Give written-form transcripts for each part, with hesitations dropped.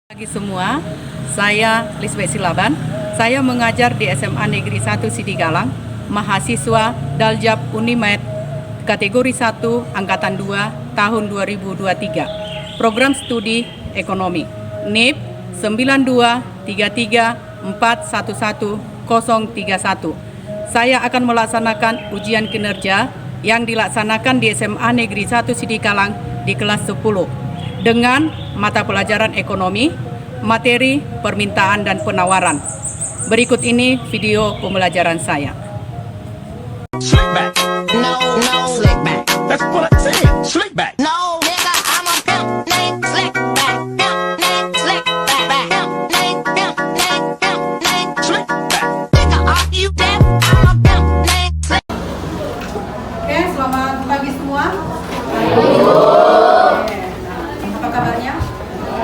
Pagi semua, saya Lisbeth Silaban. Saya mengajar di SMA Negeri 1 Sidigalang, mahasiswa Daljab Unimed kategori 1 angkatan 2 tahun 2023. Program studi ekonomi NIP 9233411031. Saya akan melaksanakan ujian kinerja yang dilaksanakan di SMA Negeri 1 Sidigalang di kelas 10 dengan mata pelajaran ekonomi, materi, permintaan, dan penawaran. Berikut ini video pembelajaran saya. Slick back. No, slick back. That's what I said. Slick back. No, nigga, I'm a pimp named Slick back. Pimp named Slick back. Pimp named Slick back. Nigga, are you deaf? I'm a pimp named Slick. Oke, selamat pagi semua. Apa kabarnya?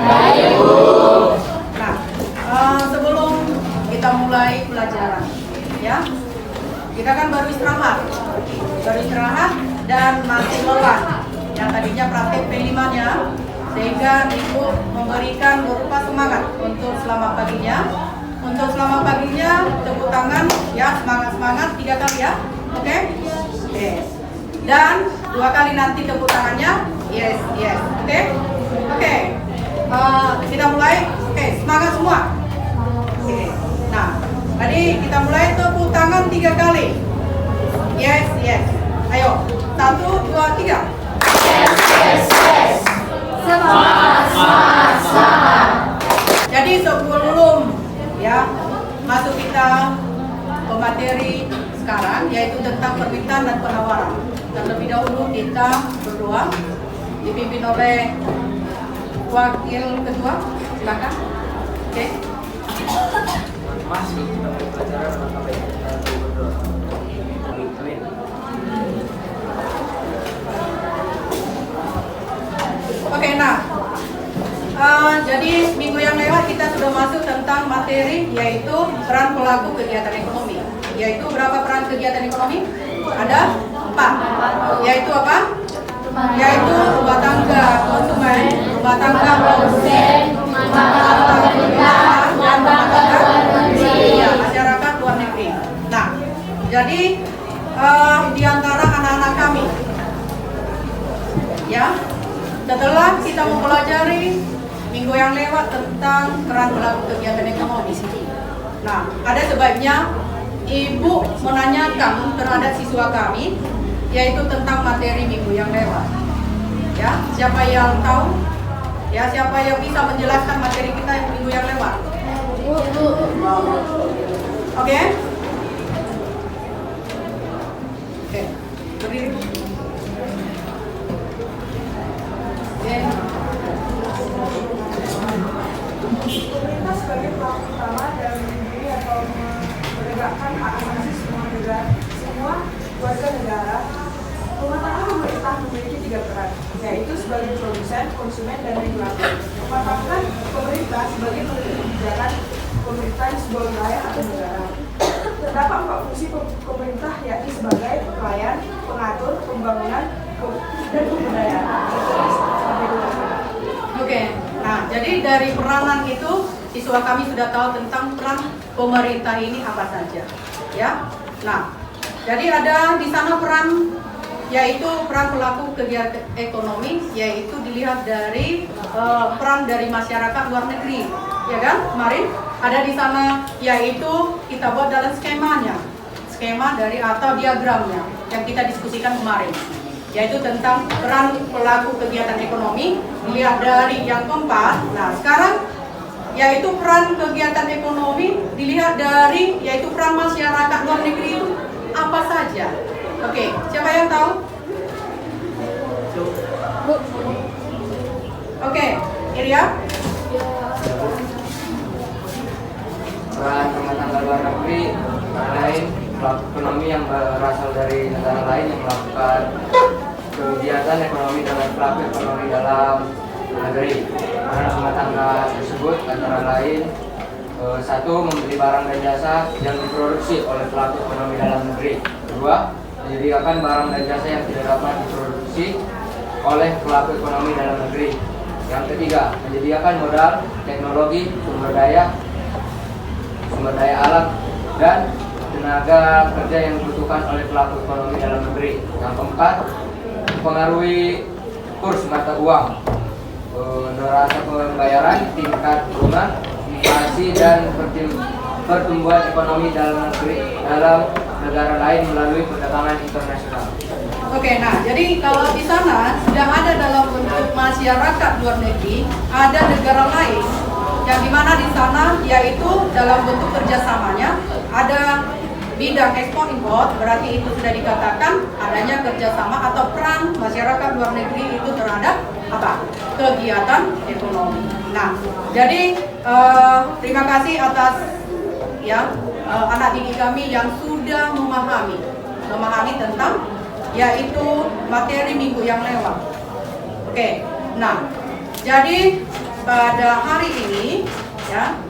Baik, Bu. Nah, sebelum kita mulai pelajaran, ya, kita kan baru istirahat dan masih lelah. Yang tadinya praktek P5-nya, sehingga Ibu memberikan berupa semangat untuk selamat paginya. Untuk selamat paginya, tepuk tangan, ya, semangat 3 kali ya, oke? Oke. Dan 2 kali nanti tepuk tangannya, yes, oke. Kita mulai, oke, semangat semua. Oke. Nah, tadi kita mulai tepuk tangan 3 kali. Yes. Ayo, 1, 2, 3. Semangat. Jadi sebelum ya masuk kita ke materi sekarang, yaitu tentang permintaan dan penawaran. Terlebih dahulu kita berdoa, dipimpin oleh wakil ketua, silakan. Oke. Masih kita berbicara tentang apa yang kita berdoa. Amin. Oke, nah, jadi minggu yang lewat kita sudah masuk tentang materi, yaitu peran pelaku kegiatan ekonomi. Yaitu berapa peran kegiatan ekonomi? Ada 4. Yaitu apa? Yaitu rumah tangga konsumen, rumah tangga produsen, rumah tangga pemerintah, dan rumah tangga masyarakat luar negeri. Nah, jadi di antara anak-anak kami, ya, setelah kita mempelajari minggu yang lewat tentang peran pelaku kegiatan ekonomi, nah, ada sebaiknya Ibu menanyakan terhadap siswa kami, yaitu tentang materi minggu yang lewat. Ya, siapa yang tahu? Ya, siapa yang bisa menjelaskan materi kita yang minggu yang lewat? Oke? Oke, berdiri. Pemerintah sebagai pelaku utama dalam melindungi atau menegakkan hak asasi semua warga negara. Rumah tangga pemerintah memiliki 3 peran, yaitu sebagai produsen, konsumen, dan regulator. Rumah tangga pemerintah sebagai penentu kebijakan pemerintah di sebuah wilayah atau negara. Terdapat 4 fungsi pemerintah, yakni sebagai pelayan, pengatur, pembangunan, dan pemberdayaan. Oke, nah jadi dari peranan itu siswa kami sudah tahu tentang peran pemerintah ini apa saja, ya. Nah, jadi ada di sana peran, yaitu peran pelaku kegiatan ekonomi, yaitu dilihat dari peran dari masyarakat luar negeri, ya kan? Kemarin ada di sana, yaitu kita buat dalam skema dari atau diagramnya yang kita diskusikan kemarin, yaitu tentang peran pelaku kegiatan ekonomi dilihat dari yang keempat. Nah, sekarang yaitu peran kegiatan ekonomi dilihat dari yaitu peran masyarakat luar negeri itu apa saja. Oke, siapa yang tahu? Oke, Iria. Peran rumah tangga luar negeri lain pelaku ekonomi yang berasal dari negara lain yang melakukan kegiatan ekonomi dengan pelaku ekonomi dalam negeri. Peran rumah tangga tersebut antara lain 1. Membeli barang dan jasa yang diproduksi oleh pelaku ekonomi dalam negeri. 2. Menyediakan barang dan jasa yang tidak dapat diproduksi oleh pelaku ekonomi dalam negeri. Yang ketiga, menyediakan modal, teknologi, sumber daya alam, dan tenaga kerja yang dibutuhkan oleh pelaku ekonomi dalam negeri. Yang keempat, mempengaruhi kurs mata uang, neraca pembayaran, tingkat bunga, inflasi, dan pertumbuhan ekonomi dalam negara lain melalui perdagangan internasional. Oke, nah jadi kalau di sana sudah ada dalam bentuk masyarakat luar negeri, ada negara lain yang dimana di sana yaitu dalam bentuk kerjasamanya ada bidang ekspor import, berarti itu sudah dikatakan adanya kerjasama atau peran masyarakat luar negeri itu terhadap apa? Kegiatan ekonomi. Nah, jadi terima kasih atas ya anak didik kami yang sudah memahami tentang yaitu materi minggu yang lewat. Oke, nah jadi pada hari ini ya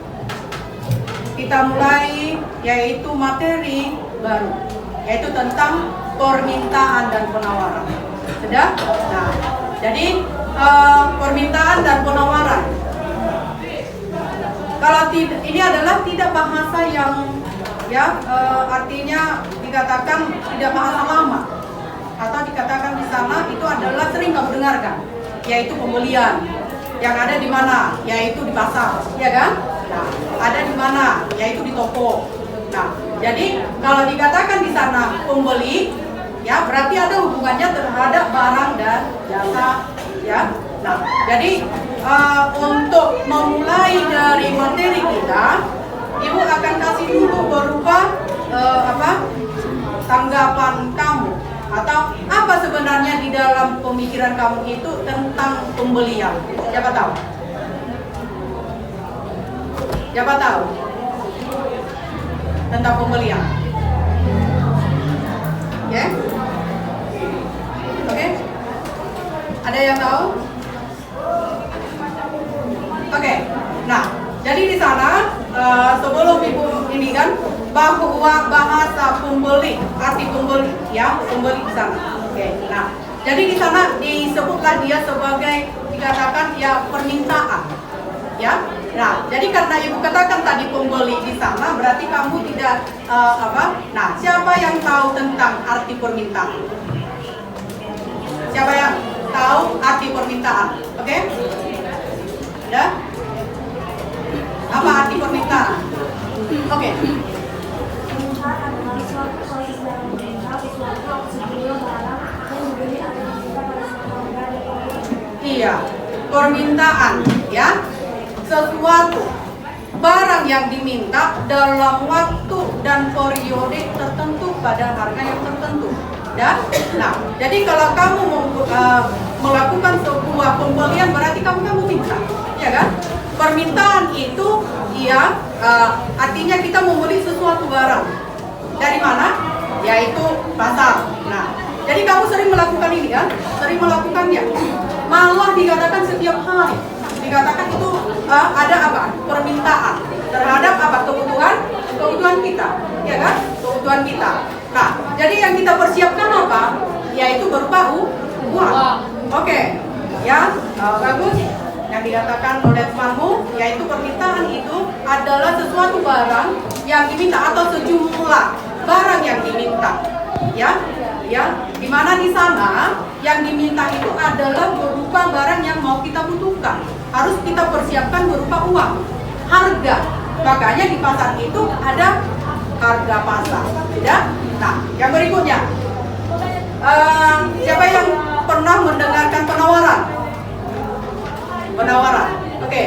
kita mulai yaitu materi baru, yaitu tentang permintaan dan penawaran. Sudah? Nah, jadi permintaan dan penawaran. Kalau ini adalah tidak bahasa yang ya artinya dikatakan tidak bahasa lama, atau dikatakan di sana itu adalah sering kamu dengarkan, yaitu pembelian yang ada di mana, yaitu di pasar, ya kan? Nah, ada di mana, yaitu di toko. Nah, jadi kalau dikatakan di sana pembeli, ya berarti ada hubungannya terhadap barang dan jasa, ya. Nah, jadi untuk memulai dari materi kita, Ibu akan kasih dulu berupa tanggapan kamu atau apa sebenarnya di dalam pemikiran kamu itu tentang pembelian. Siapa tahu? Siapa tahu tentang pembelian? Ya? Oke? Ada yang tahu? Oke. Nah, jadi di sana sebelum Ibu ini kan bahwa bahasa pembeli, arti pembeli, ya pembeli di sana. Oke. Nah, jadi di sana disebutlah dia sebagai dikatakan ya permintaan, ya. Nah, jadi karena Ibu katakan tadi pembeli di sana, berarti kamu tidak Nah, siapa yang tahu tentang arti permintaan? Siapa yang tahu arti permintaan? Oke? Ya? Apa arti permintaan? Oke. Permintaan adalah suatu proses dalam meminta sesuatu sebelum barang yang dibeli atau diminta pada seorang orang. Iya, permintaan, ya. Sesuatu barang yang diminta dalam waktu dan periode tertentu pada harga yang tertentu. Ya? Nah, jadi kalau kamu melakukan sebuah pembelian berarti kamu minta, ya kan? Permintaan itu ya artinya kita membeli sesuatu barang. Dari mana? Yaitu pasar. Nah, jadi kamu sering melakukan ini kan? Sering melakukannya. Malah dikatakan setiap hari. Dikatakan itu ada apa? Permintaan terhadap apa? Kebutuhan kita, ya kan? Kebutuhan kita. Nah, jadi yang kita persiapkan apa? Yaitu berupa uang. Oke, ya bagus. Yang dikatakan oleh temanmu, yaitu permintaan itu adalah sesuatu barang yang diminta atau sejumlah barang yang diminta, ya. Di mana di sana yang diminta itu adalah berupa barang yang mau kita butuhkan. Harus kita persiapkan berupa uang, harga. Makanya di pasar itu ada harga pasar, ya. Nah, yang berikutnya, siapa yang pernah mendengarkan penawaran? Penawaran, oke.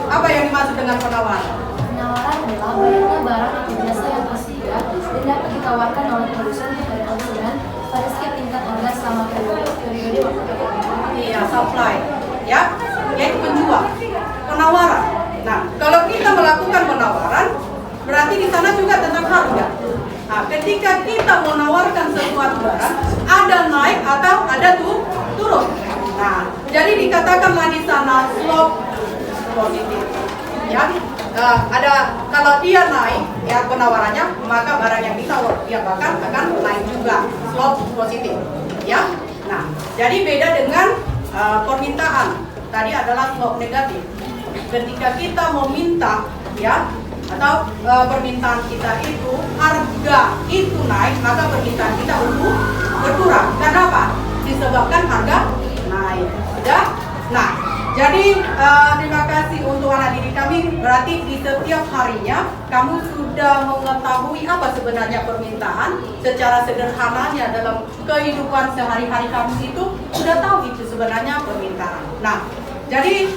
Apa yang dimaksud dengan penawaran? Penawaran adalah banyaknya barang atau jasa yang tersedia dan dapat ditawarkan oleh produsen kepada konsumen pada setiap tingkat harga selama periode waktu tertentu. Iya, supply, ya, yaitu penjual. Penawaran. Nah, kalau kita melakukan penawaran, berarti di sana juga tentang harga. Nah, ketika kita menawarkan sesuatu barang, ada naik atau ada turun. Nah, jadi dikatakanlah di sana slope positif. Ya, ada kalau dia naik ya penawarannya, maka barang yang ditawarkan akan naik juga, slope positif. Ya. Nah, jadi beda dengan permintaan tadi adalah slop negatif. Ketika kita meminta ya atau permintaan kita itu harga itu naik, maka permintaan kita berkurang. Kenapa? Disebabkan harga naik. Sudah? Nah, jadi terima kasih untuk anak didik kami. Berarti di setiap harinya kamu sudah mengetahui apa sebenarnya permintaan. Secara sederhananya dalam kehidupan sehari-hari kamu itu sudah tahu itu sebenarnya permintaan. Nah, jadi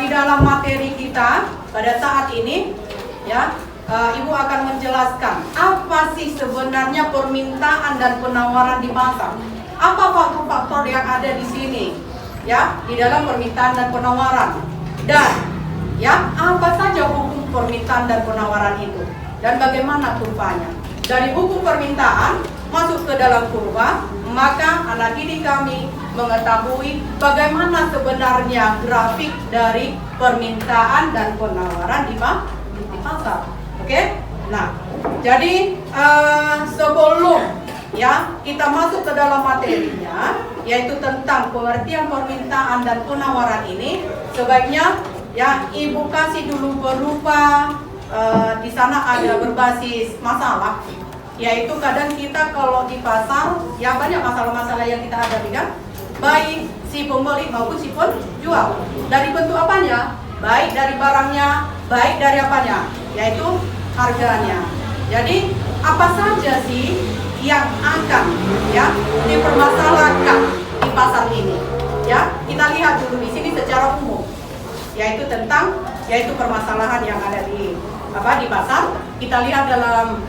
di dalam materi kita pada saat ini ya, Ibu akan menjelaskan apa sih sebenarnya permintaan dan penawaran di pasar. Apa faktor-faktor yang ada di sini ya di dalam permintaan dan penawaran, dan ya apa saja hukum permintaan dan penawaran itu dan bagaimana kurvanya. Dari buku permintaan masuk ke dalam kurva, maka anak didik kami mengetahui bagaimana sebenarnya grafik dari permintaan dan penawaran di pasar. Oke? Nah, jadi sebelum ya kita masuk ke dalam materinya, yaitu tentang pengertian permintaan dan penawaran ini, sebaiknya ya Ibu kasih dulu berupa di sana ada berbasis masalah, yaitu kadang kita kalau di pasar ya banyak masalah-masalah yang kita hadapi kan, baik si pembeli maupun si penjual. Dari bentuk apanya? Baik dari barangnya, baik dari apanya? Yaitu harganya. Jadi apa saja sih yang akan ya dipermasalahkan di pasar ini? Ya, kita lihat dulu di sini secara umum, yaitu tentang permasalahan yang ada di pasar. Kita lihat dalam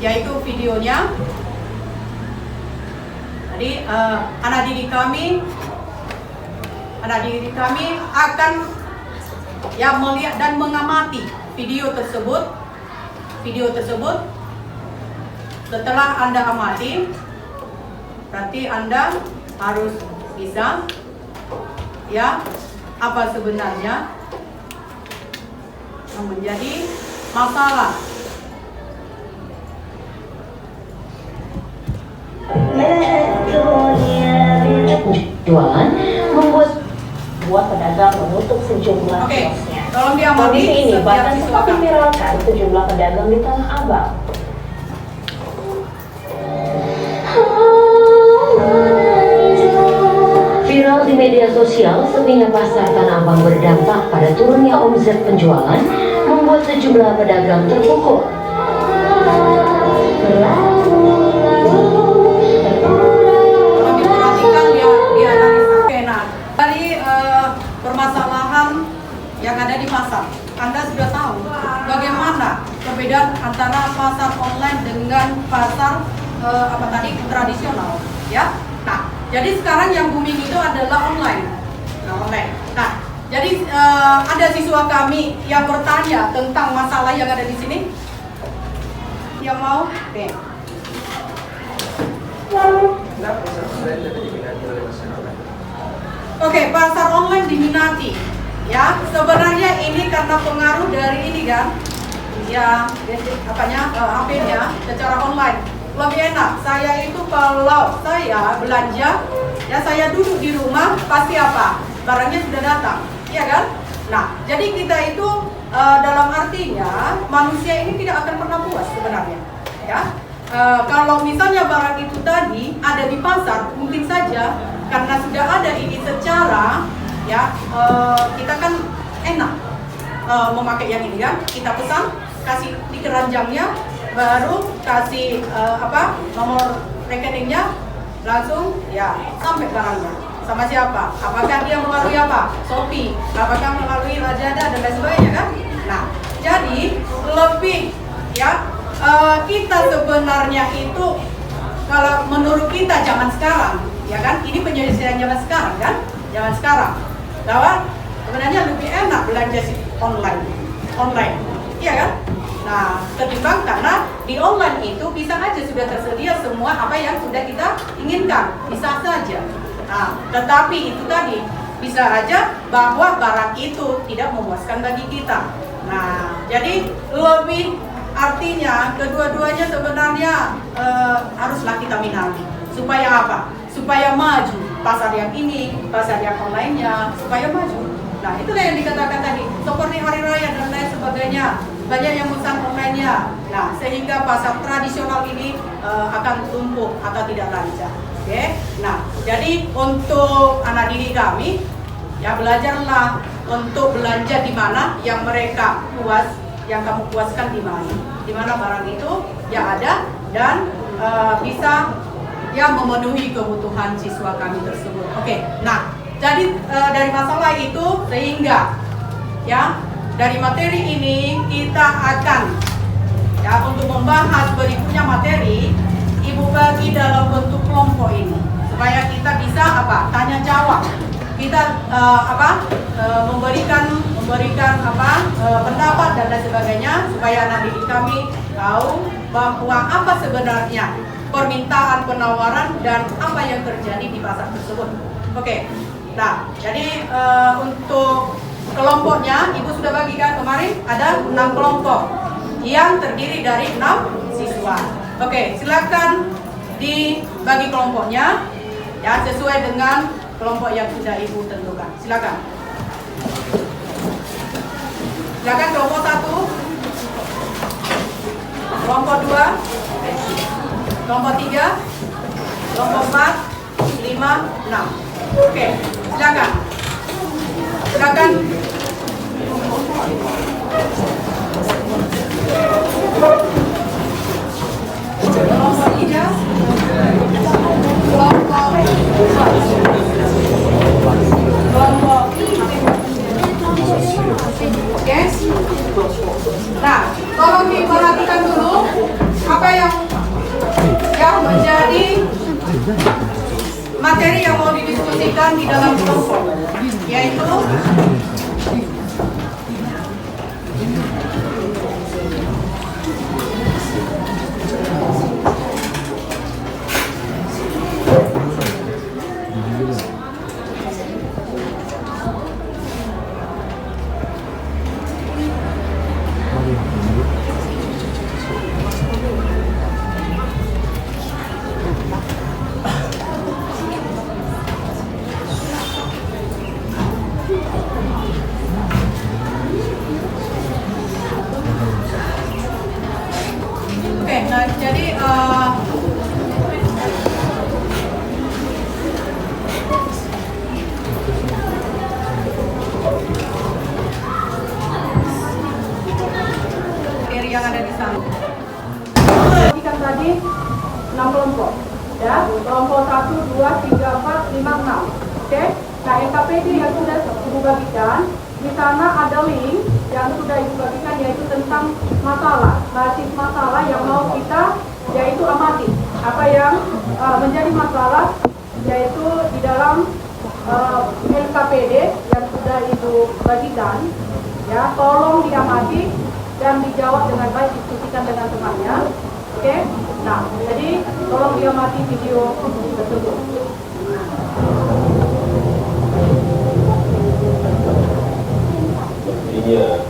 yaitu videonya. Jadi anak didik kami akan ya melihat dan mengamati video tersebut. Setelah Anda amati, berarti Anda harus bisa ya apa sebenarnya yang menjadi masalah. Jualan membuat pedagang menutup sejumlah kiosnya. Tolong diamati. Kondisi ini bahkan sempat diviralkan sejumlah pedagang di Tanah Abang. Viral di media sosial, sepinya pasar Tanah Abang berdampak pada turunnya omset penjualan, membuat sejumlah pedagang terpukul. Permasalahan yang ada di pasar, Anda sudah tahu bagaimana perbedaan antara pasar online dengan pasar tradisional, ya. Nah, jadi sekarang yang booming itu adalah online. Nah, jadi ada siswa kami yang bertanya tentang masalah yang ada di sini. Yang mau? Oke. Oke, pasar online diminati, ya. Sebenarnya ini karena pengaruh dari ini kan, ya, HP-nya secara online lebih enak. Saya itu kalau saya belanja, ya saya duduk di rumah, pasti apa? Barangnya sudah datang, ya kan? Nah, jadi kita itu dalam artinya manusia ini tidak akan pernah puas sebenarnya, ya. Kalau misalnya barang itu tadi ada di pasar, mungkin saja karena sudah ada ini secara ya kita kan enak memakai yang ini kan, kita pesan, kasih di keranjangnya, baru kasih nomor rekeningnya, langsung ya sampai barangnya. Sama siapa? Apakah dia melalui Shopee, apakah melalui Lazada dan lain sebagainya kan? Nah, jadi lebih ya kita sebenarnya itu kalau menurut kita zaman sekarang, ya kan, ini penyelesaian zaman sekarang kan, zaman sekarang bahwa sebenarnya lebih enak belanja online, iya kan? Nah, ketimbang karena di online itu bisa aja sudah tersedia semua apa yang sudah kita inginkan, bisa saja. Nah, tetapi itu tadi bisa aja bahwa barang itu tidak memuaskan bagi kita. Nah, jadi lebih artinya kedua-duanya sebenarnya haruslah kita minati. Supaya apa? Supaya maju. pasar yang ini, pasar yang online-nya, supaya maju. Nah, itulah yang dikatakan tadi, seperti hari raya dan lain sebagainya, banyak yang pesan online-nya. Nah, sehingga pasar tradisional ini akan tumbuh atau tidak lancar. Oke. Nah, jadi untuk anak didik kami, ya belajarlah untuk belanja di mana yang mereka puas, yang kamu puaskan di mana barang itu ya ada dan bisa ya memenuhi kebutuhan siswa kami tersebut. Oke. Nah, jadi dari masalah itu sehingga ya dari materi ini kita akan ya untuk membahas berikutnya materi, Ibu bagi dalam bentuk kelompok ini supaya kita bisa apa? Tanya jawab. Kita memberikan pendapat dan lain sebagainya supaya anak didik kami tahu bahwa apa sebenarnya permintaan penawaran dan apa yang terjadi di pasar tersebut. Oke. Nah, jadi untuk kelompoknya Ibu sudah bagikan kemarin ada 6 kelompok yang terdiri dari 6 siswa. Oke, silakan dibagi kelompoknya ya sesuai dengan kelompok yang sudah Ibu tentukan. Silakan. Silakan kelompok 1, kelompok 2, kelompok 3, kelompok 4, 5, 6. Oke, silakan. Silakan. Kelompok 3, kelompok 2, kelompok. Oke. Nah, tolong diperhatikan dulu apa yang menjadi materi yang mau didiskusikan di dalam kelompok, yaitu yang ada di sana. Bagikan tadi 6 kelompok, ya, kelompok 1, 2, 3, 4, 5, 6. Oke. Nah, NKPD yang sudah Ibu bagikan, di sana ada link yang sudah Ibu bagikan yaitu tentang masalah, basis masalah yang mau kita yaitu amati. Apa yang menjadi masalah yaitu di dalam NKPD yang sudah Ibu bagikan, ya, tolong diamati dan dijawab dengan baik, diskusikan dengan temannya. Oke. Nah, jadi tolong diamati video tersebut. Intinya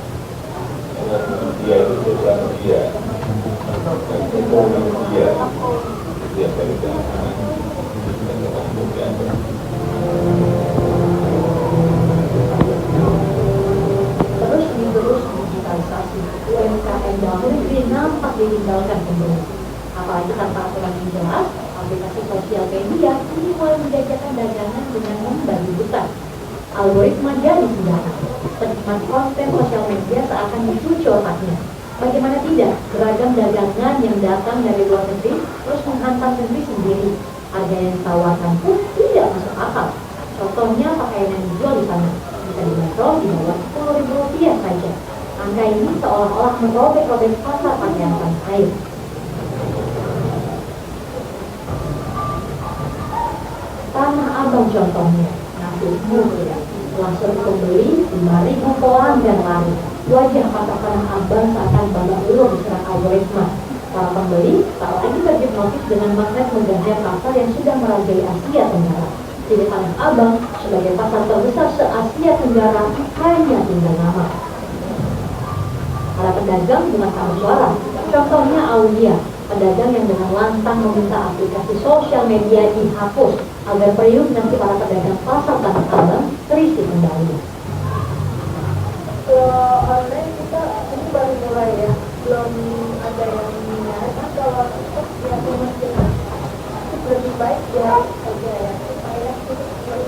dengan media itu sosial media dan ekonomi media itu yang kami gunakan dan kemudian terus digitalisasi UMKM dalam negeri nampak ditinggalkan kembali. Apalagi tanpa aturan yang jelas, aplikasi sosial media ini mulai menjajakan dagangan dengan membagi hutang. Algoritma jadi senjata. Penikmat konten sosial media seakan dicuci otaknya. Bagaimana tidak, beragam dagangan yang datang dari luar negeri terus menghantam negeri sendiri. Harga yang ditawarkan pun tidak masuk akal. Contohnya pakaian yang dijual di sana bisa dibanderol di bawah Rp10.000 saja. Angka ini seolah-olah merobek-robek pasar pakaian tanah air. Tanah Abang contohnya, nasi mulia. Langsung pembeli 5.000 pelanggan lari. Wajah pasar Tanah Abang seakan babak belur diserang algoritma. Para pembeli tak lagi terhipnotis dengan magnet menggandeng pasar yang sudah merajai Asia Tenggara. Jadi Tanah Abang sebagai pasar terbesar se-Asia Tenggara hanya tinggal nama. Para pedagang dengan sama suara, contohnya Aulia, Pedagang yang dengan lantang meminta aplikasi sosial media dihapus agar periuk nanti para pedagang pasar Tanah Abang terisi kembali. Kalau online kita ini baru mulai ya, belum ada yang minat. Kalau untuk yang masih lebih baik ya aja ya, supaya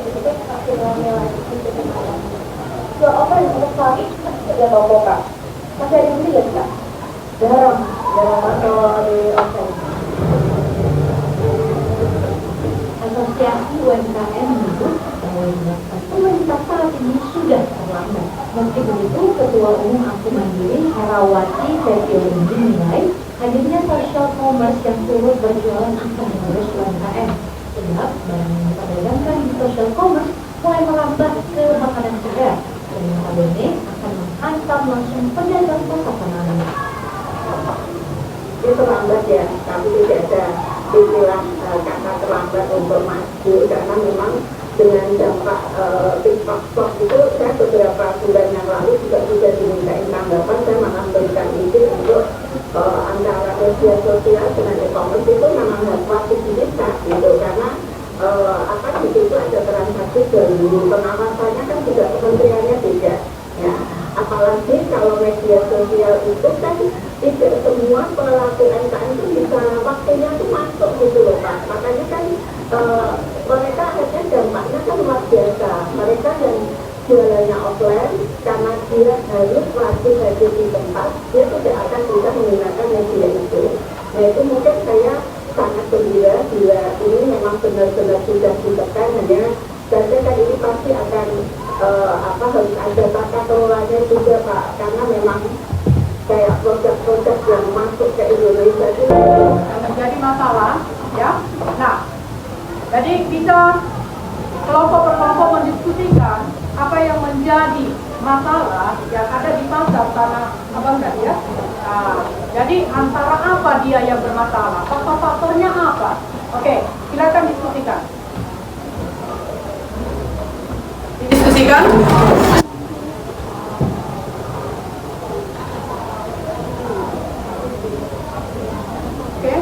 kita makin rame lagi untuk kenalan. Jual apa yang untuk lagi? Ya toko kak. Masih ada yang beli nggak kak? Jarang atau di offline. Asosiasi UMKM menyebut bahwa investasi pemerintah saat ini sudah terlambat. Meski begitu, Ketua Umum Aku Mandiri Herawati Setiawangi menilai hadirnya social commerce yang turut berjualan akan mengurus UMKM. Sebab barang yang diperdagangkan di social commerce mulai merambat ke makanan segar dan notabene akan menghantam langsung pedagang pasar Tanah Abang. Dia terlambat ya, tapi tidak ada istilah kata terlambat untuk maju karena memang dengan dampak TikTok Shop itu saya beberapa bulan yang lalu juga sudah dimintain tanggapan. Saya malah memberikan ide untuk antara media sosial dengan e-commerce itu memang harus wajib dibuka gitu, karena di situ ada transaksi dahulu, pengawasannya kan juga kementeriannya beda ya. Apalagi kalau media sosial itu kan tidak semua pelaku UMKM itu bisa waktunya itu masuk gitu loh Pak. Makanya kan mereka akhirnya dampaknya kan luar biasa. Mereka yang jualannya offline karena dia harus wajib hadir di tempat, dia tidak akan bisa menggunakan media itu. Nah itu mungkin saya sangat gembira bila ini memang benar-benar sudah ditekan, hanya saja kan ini pasti akan harus ada tata kelolanya juga Pak, karena memang kayak produk-produk yang masuk ke Indonesia itu menjadi masalah ya. Nah, jadi bisa kelompok per kelompok mendiskusikan apa yang menjadi masalah yang ada di pasar Tanah Abang tadi ya. Nah, jadi antara apa dia yang bermasalah, faktor-faktornya apa? Oke, silakan diskusikan. Didiskusikan. Oke.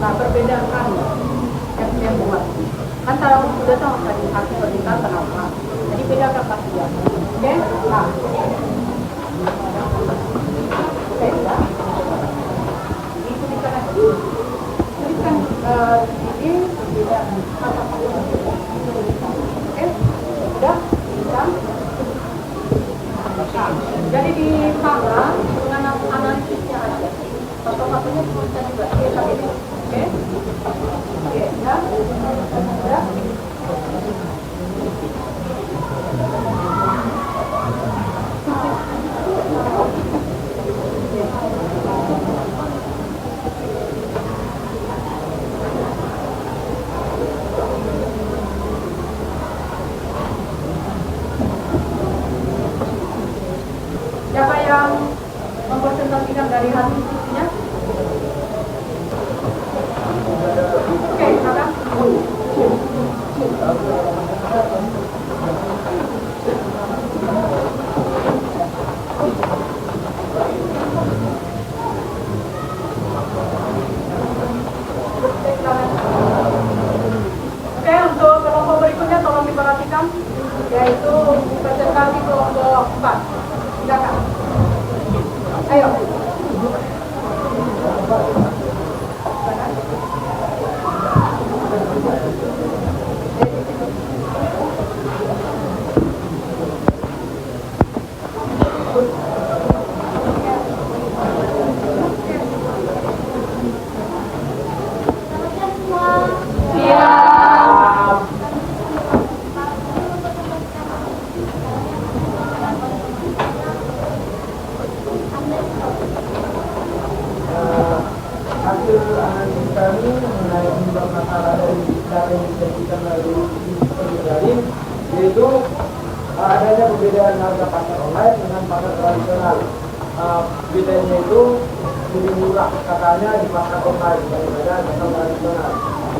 Nah, perbedaan kan yang buat kan kalau sudah tahu tadi hasil permintaan kenapa, jadi bedakan pasti ya. Oke, nah oke ya, itu bisa tuliskan ini berbeda apa oke, sudah bisa. Nah, jadi di sana dengan analisisnya aja. Satu-satunya bisa juga ini. Oke, ya, ya. Siapa yang mempresentasikan dari hasil diskusinya? Oke, silakan. Oke, untuk kelompok berikutnya tolong diperhatikan, yaitu presentasi kelompok 4. Silakan. Ayo. Hasil analisis kami mengenai penyebab masalah dari data yang disajikan melalui pengendalian, yaitu adanya perbedaan harga pasar online dengan pasar tradisional. Bedanya itu lebih murah katanya di pasar online daripada pasar tradisional,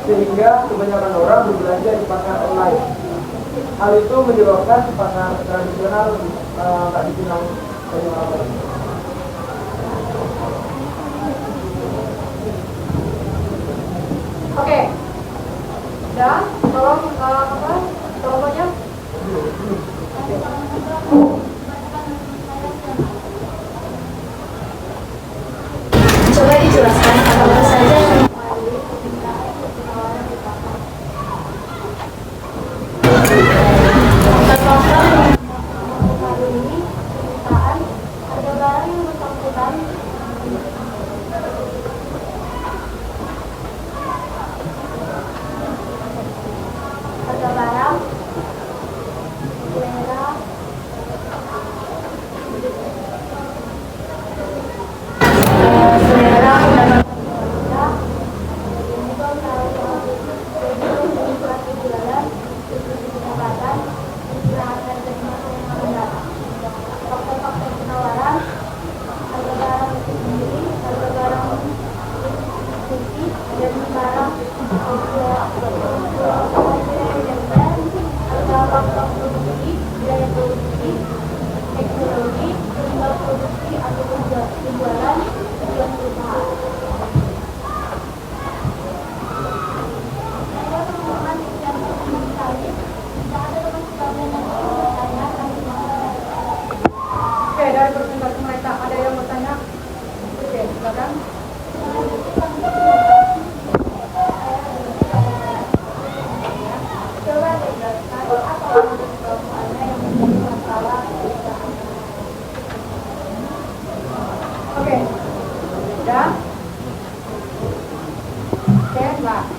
sehingga kebanyakan orang berbelanja di pasar online. Hal itu menyebabkan pasar tradisional nggak dikenal banyak orang. Oke. Dan tolong contohnya. Coba dijelaskan apa saja yang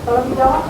Tolong dijawab.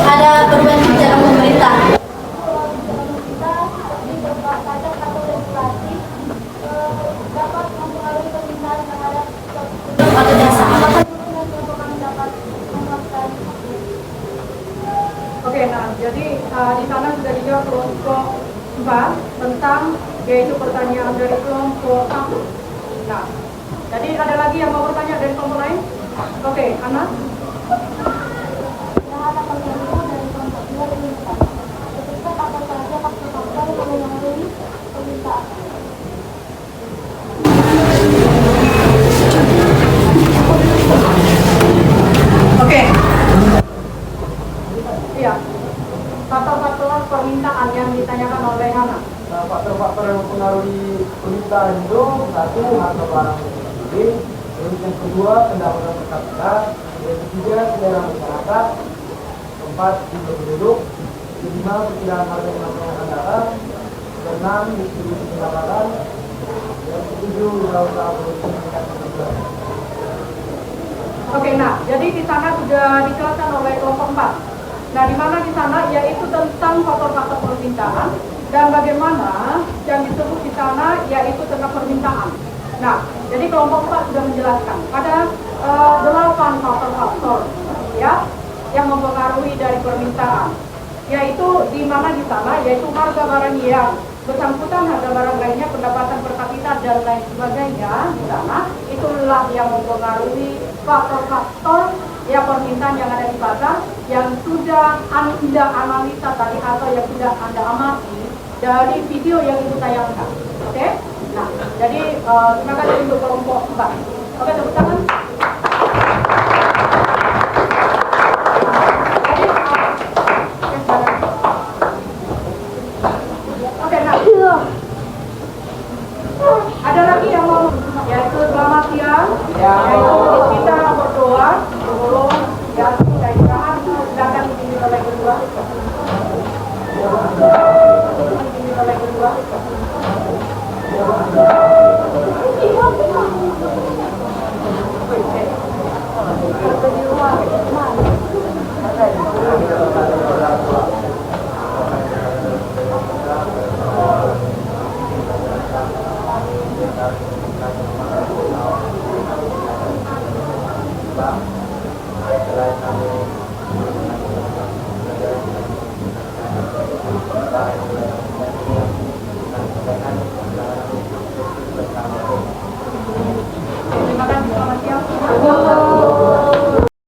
Ada perubahan kebijakan pemerintah. Atau jasa. Oke, nah jadi di sana sudah dijawab kelompok 4 tentang yaitu pertanyaan dari kelompok 1. Nah, jadi ada lagi yang mau bertanya dari kelompok lain? Oke, Ana? Oke. Iya. Faktor-faktor permintaan yang ditanyakan oleh Hana. Nah, faktor-faktor yang mempengaruhi permintaan itu satu, harga barang sendiri, terus yang kedua pendapatan per kapita, yang ketiga selera masyarakat, keempat jumlah penduduk, kelima perkiraan harga yang akan datang, keenam distribusi pendapatan, yang ketujuh usaha-usaha produksi meningkat kebutuhan. Oke, nah jadi di sana sudah dijelaskan oleh kelompok 4 Nah, di mana di sana yaitu tentang faktor-faktor permintaan dan bagaimana yang disebut di sana yaitu tentang permintaan. Nah, jadi kelompok 4 sudah menjelaskan ada 8 faktor-faktor ya yang mempengaruhi dari permintaan, yaitu di mana di sana yaitu harga barang yang bersangkutan, harga barang lainnya, pendapatan per kapita dan lain sebagainya. Di sana itulah yang mempengaruhi faktor-faktor ya permintaan yang ada di pasar yang sudah Anda analisa tadi atau yang sudah Anda amati dari video yang Ibu tayangkan. Oke? Nah, jadi terima kasih untuk kelompok 4. Oke, tepuk tangan. Oke, nah. Ada lagi yang mau, yaitu selamat siang. Yaitu kita berdoa sebelum ya kita istirahat. Silakan dipimpin oleh kedua. Dipimpin oleh kedua. Pak.